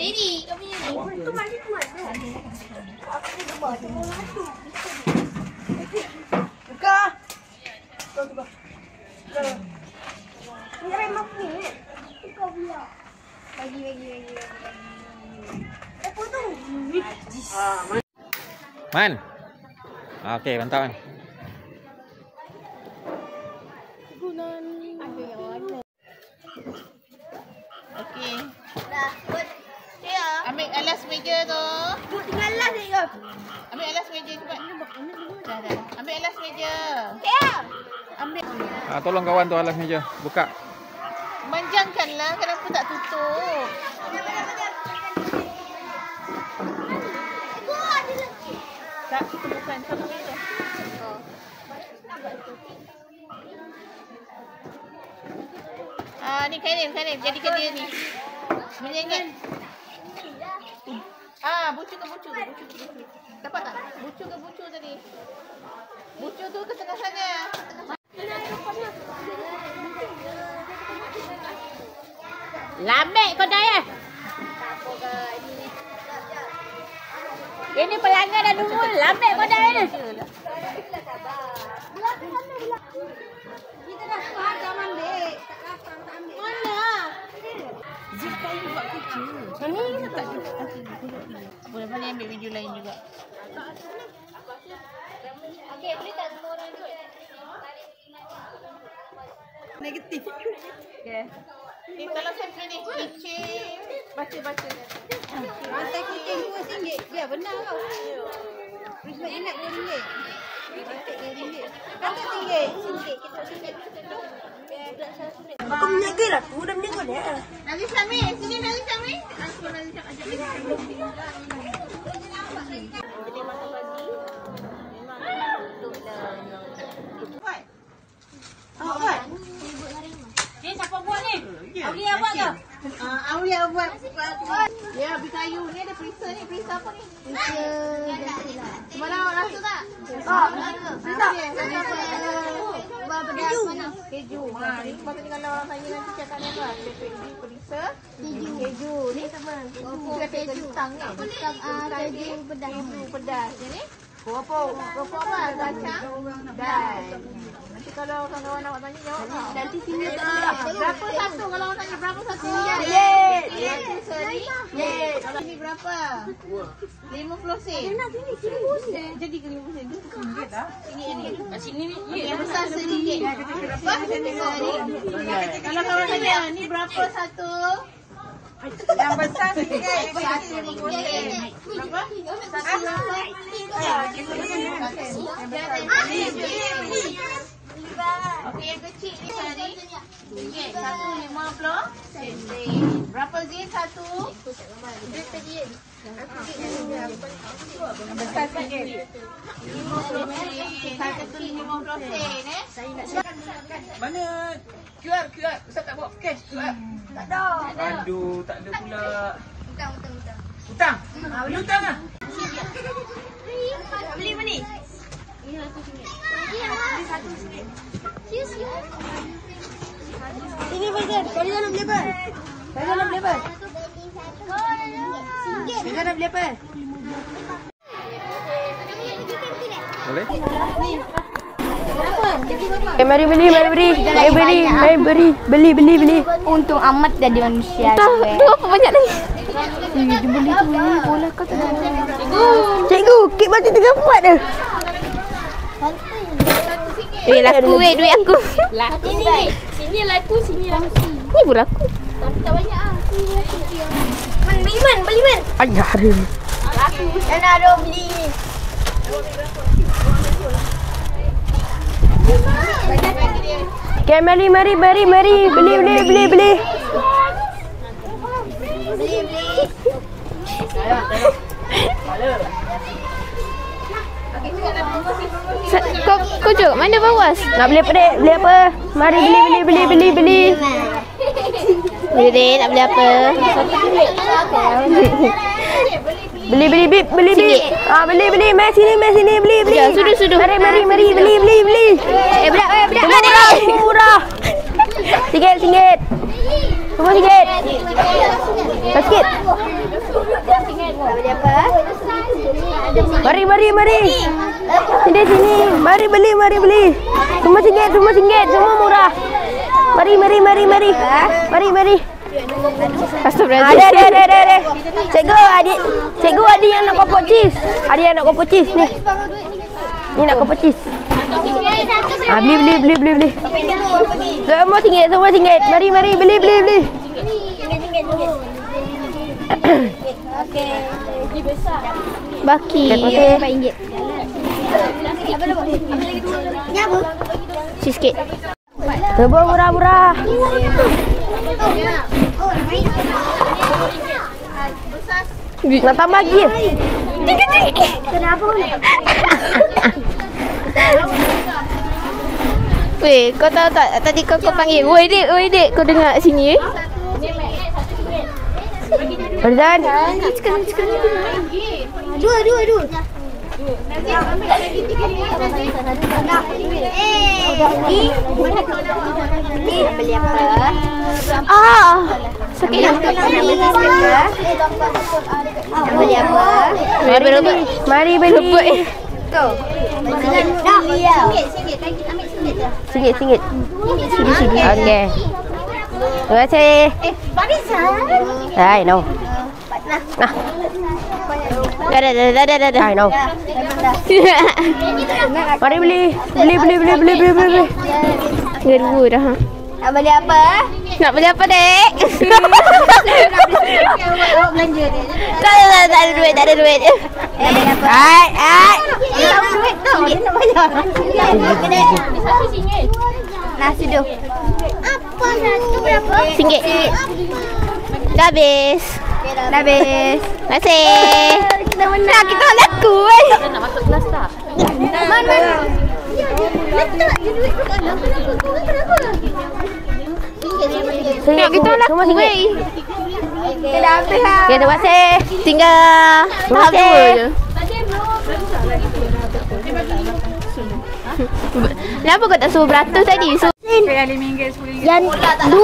Ini kau punya ni. Itu mandi tu mana? Aku ni buat semua tu. Buka. Buka. Ni remote ni. Kau punya. Bagi. Apa tu? Man. Okey, mantap man. Gunan. Ada yang warna. Okey. Dah. Ya. Ambil alas meja tu. Duduk tinggal alas ni ke? Ambil alas meja cepat. Dah. Ambil alas meja. Ya. Ambil. Tolong kawan tu alas meja. Buka. Manjangkanlah, kenapa tak tutup? Tak, itu bukan. Sama itu. Ni kain. Jadikan dia ni. Menyengit. Bucu. Dapat tak? Bucu tadi. Bucu tu ke tengah sana. Lambek kau dah ya? Ini pelanggan dah nunggu. Lambek kau dah ya? Kita dah keluar zaman dek. Mana? Zika you buat kerja. Sana kita tak ada. Boleh ambil video lain juga. Okey, boleh tak semua orang duduk? Negatif. Okey. Ni kalau saya pilih kitchen, baca. Rantai kucing RM2. Biar benar kau. Risma ingat RM2. RM2. Kan tak RM1. Kita RM1. Aku menjaga lah. Aku dah menjaga dia. Nabi Syamil, sini Nabi Syamil. Aku Nabi Syamil ajak lagi. Jadi masa pagi memang duduklah. Buat. Buat. Ni siapa buat ni? Aulia buat ke? Aulia buat. Ya, habis kayu ni ada perisa ni. Perisa apa ni? Perisa. Semalam awak rasa tak? Tak. Keju. Ni maksudnya kalau orang tanya nanti cakap ni apa? Keju, perisa. Keju. Ni sama. Keju. Kentang ni. Keju pedas. Keju pedas. Ni? Keropok apa? Kacang? Dan. Nanti kalau kawan-kawan awak tanya, jawab tak? Nanti sini Berapa satu kalau orang tanya berapa satu? Sorry. Kalau ni berapa? 50 sen. Jadi ke 50 sen? Itu RM1 dah. Sini ni. Yang besar RM1. Berapa? RM1. Kalau kawan tanya, ni berapa satu? Yang besar RM1. Berapa? Okey, yang kecil ni tadi RM1.50. Berapa zin satu? Besar sikit. 50 sen. Satu tu 50 sen Mana QR? Ustaz tak bawa cash QR. Tak ada. Aduh, tak ada pula. Hutang. Hutang? Beli hutang lah. Beli apa ni? Ini RM1. Beli RM1. Ini Faizal, kali nak beli apa? Faizal nak beli apa? Faizal nak beli apa? Boleh? Mari beli. Untung amat jadi manusia. Tu apa banyak lagi? Dia beli tu bola kau tak. Cikgu, kek batu 3 buat dah. Laku duit aku. Laku ni. Sini laku. Ni pun laku. Tapi tak banyak ah. Beli man. Ayah dia. Laku. Dan ada beli ni. Okay, mari beli. Kau cuk, mana bawas? Nak beli apa dek? Beli apa? Mari beli. Beli nak beli apa? Beli bib. Beli. Mai sini beli. Ya, sudah. Mari beli. Budak. Murah. RM1. Semua sikit. Sikit. Mari. Sini. Mari beli. Semua singgit. Semua murah. Mari. Astagfirullahaladzim. Ada. Cikgu ada yang nak kopok cheese. Ada yang nak kopok cheese ni. Ni nak kopok cheese. Beli. Semua singgit. Mari beli. Baki. RM4. Ni apa? Sikit. Terbang murah. Nak tambah lagi? Kenapa? Weh, kau tahu tak tadi kau panggil? Woi dek, kau dengar kat sini Farizan. Dua. Beli apa? Sakit. Beli apa? Mari beli. Kau. Singgit. Okey. Terima kasih. Hai, no. Nah. Dah. Hai, no. Mari beli. Tinggal 2 dah. Nak beli apa? Nak beli apa, dek? Tak ada duit. Hai. Duit tau. Dia nak bayar. Nasi tu. Apa satu berapa? RM1. Dah habis. Terima kasih. Kita menang. Kita laku. Kita nak masuk kelas tak? Mana? Letak je duit kat dalam. Kenapa? Tengok kita laku. Kita dah habis lah. Okay, terima kasih. Tinggal tahap 2 je. Kenapa kau tak suruh beratus tadi? Yang RM2.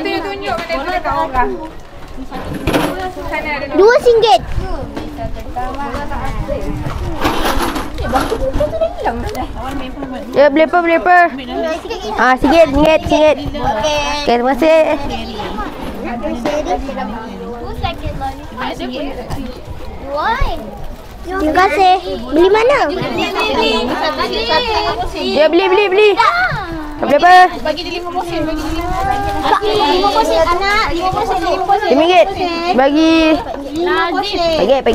Dia tunjuk kat orang. RM2. Ya, beli apa? Singgit. Okay, terima kasih. Terima kasih. Beli mana? Ya, beli. Beli apa? Bagi dia 5 sen. 5 sen anak. 5 sen. RM5. Bagi. Panggit.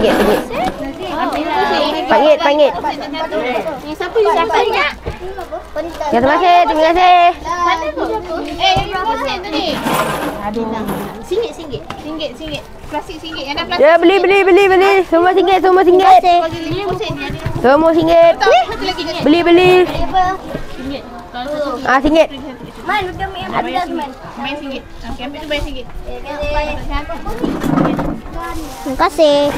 Siapa ingat? Ya, terima kasih. 5 sen tadi. RM1. Plastik RM1. Yang dah plastik. Ya, beli. Semua singgit. Bagi 5 sen ni ada. Semua singgit. Satu lagi ni. Beli. RM1. Man, udah ambil man. Main RM1. Okey, ambil tu bayar RM1. Terima kasih.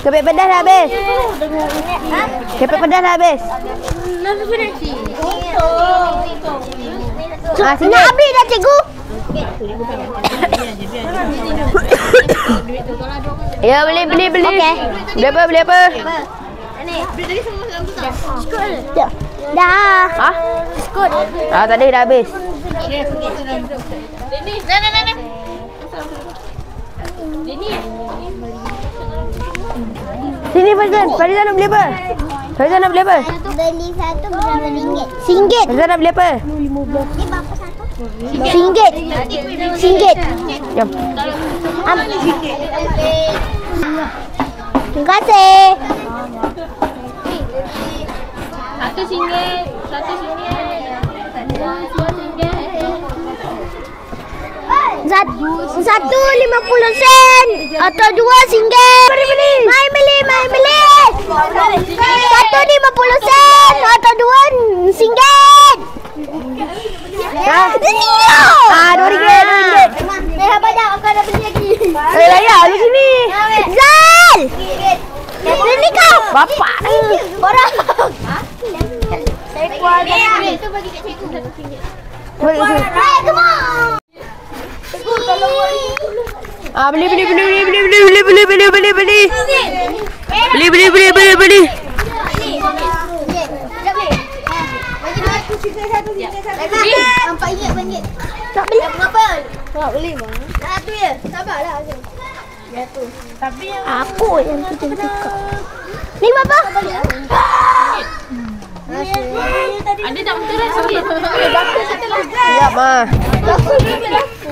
Kepek pedas dah habis. Nak habis dah, cikgu. Ya, beli. Okey. Beli apa? Tadi semua dalam tu tak? Dah. Skut. Tadi dah habis. Sini Farizan nak beli apa? Faizal nak beli apa? Beli satu berapa ringgit? Singgit. Faizal nak beli apa? Ni berapa satu? Singgit. Singgit. Jom. Terima kasih. Satu singgit. Satu singgit. Satu 50 sen atau 2 singgit. Mai beli. Satu 50 sen atau 2 singgit. RM2. Dah banyak aku dah beli lagi. Layak lu sini. Zal. Ini kau. Bapak ni. Korang. Saya keluar dah. Itu bagi kat cikgu RM1. Balik tu. Come on. Cikgu tolong buat ini dulu. Beli. Beli. RM4 tak beli berapa? Tak beli bang. Satu je. Sabarlah. Jatuh. Tapi yang aku yang kita tukar. Ni berapa? Ada tak betul dah sikit. Siap mah.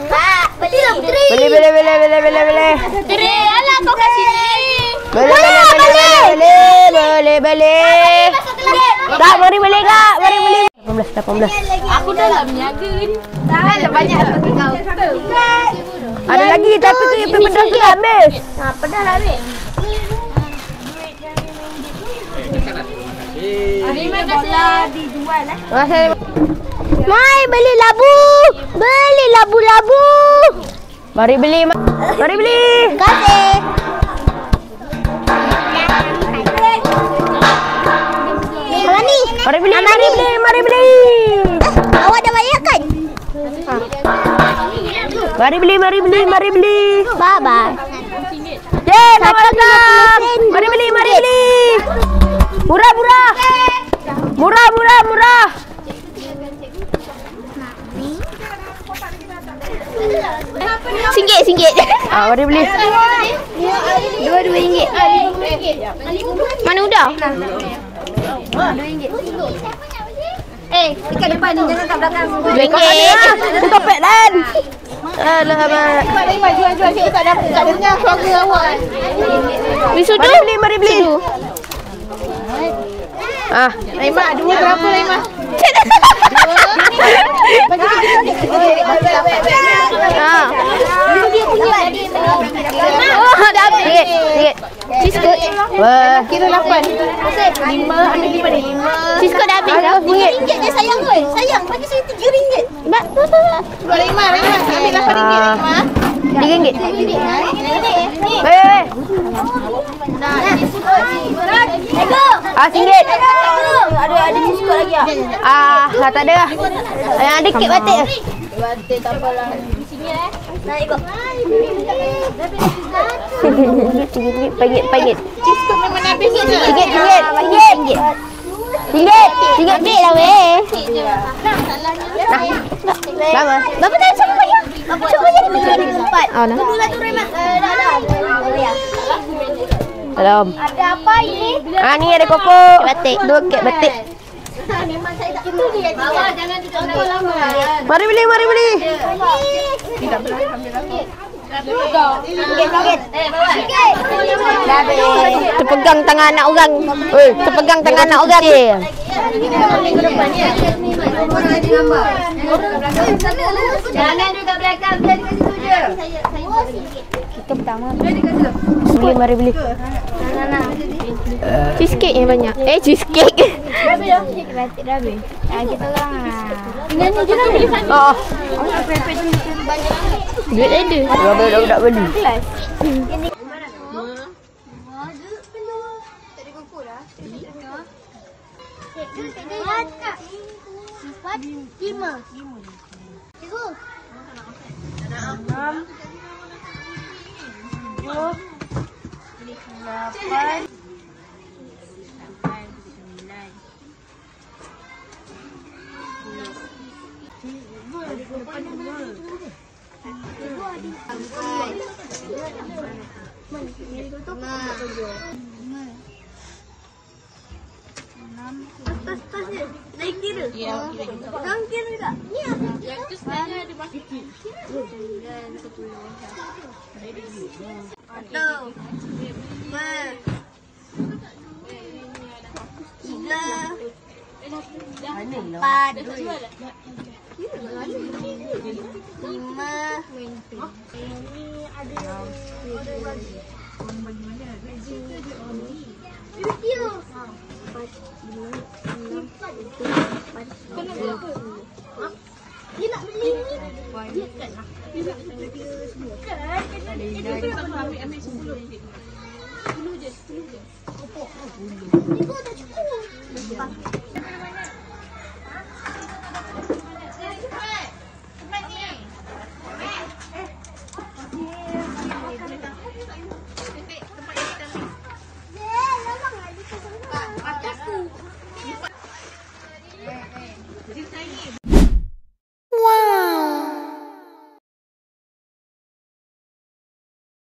Pak, beli. Beli. Tere, alah kau kat sini. Beli. Kak, mari beli kak. Mari beli. 18. Aku dah lah berniaga ni. Dah banyak tu kau. Ada lagi tapi tu pedas tu dah habis. Pedas dah habis. Terima kasih. Dijual Masih. Mai beli labu. Labu. Mari beli. Terima kasih. Mana ni? Mari beli. Awak dah bayar kan? Mari beli. Bye bye. Selamat datang. Mari beli. Murah. RM1. Mari beli. Dua-dua RM2. Mana udah? Dekat depan ni, jangan kat belakang. RM2. Itu topek dan. Alamak. Jual. Saya tak dapat tak dengar keluarga awak. Wisudu? Mari beli. Laimah, dua berapa Laimah? Dah habis. Cisco. Kira 8. 5, ada 5 ni. Cisco dah habis dah. RM3 je sayang oi. Sayang bagi saya RM3. Dua Laimah. Ambil RM8 Laimah. RM3. RM1. Ada Cisco lagi ah? Tak ada lah. Yang ada kek batik. Batik tak apalah. Di sini Naik kau. RM1. Cisco memang habis je. RM1 lah weh. Lama. Berapa tadi siapa bayar? Cuba jadi empat. Dulu lah tu Remat. Salam. Ada apa ini? Ni ada kopok. Batik. 2 kek batik. Memang saya tak tahu dia. Bawah jangan duduk lama. Mari beli. Terpegang tangan anak orang. Terpegang tangan anak orang. Jangan duduk belakang. Biar dekat situ je. Kita pertama. Mari beli. Cheesecake yang banyak. Cheesecake. Batik dah habis. Kita orang Nyanyi je lah beli sana. Duit ada. Dah beli. Lima. Naik kira? Ya, kira. Kira tak? Ni ada. Yang tu sebenarnya ada basket. 9, 10. Dia nak beli ni. Dia kan lah. Dia nak beli semua. Kan? Dia ambil semua.